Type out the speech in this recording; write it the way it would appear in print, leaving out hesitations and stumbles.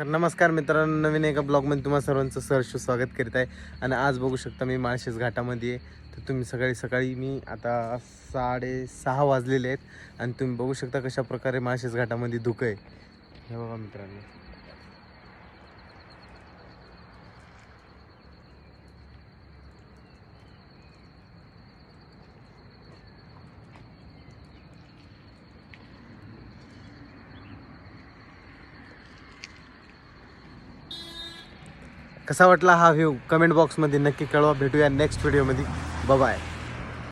तर नमस्कार मित्रांनो, नवीन एका ब्लॉगमध्ये तुम्हा सर्वांचं सहर्ष स्वागत करीत आहे. आणि आज बघू शकता मी माळशेज घाटामध्ये आहे. तर तुम्ही सकाळी मी आता 6:30 वाजलेले आहेत आणि तुम्ही बघू शकता कशा प्रकारे माळशेज घाटामध्ये धुकं आहे. हे बघा मित्रांनो, कसा वाटला हा व्ह्यू कमेंट बॉक्समध्ये नक्की कळवा. भेटूया नेक्स्ट व्हिडिओमध्ये. बाय.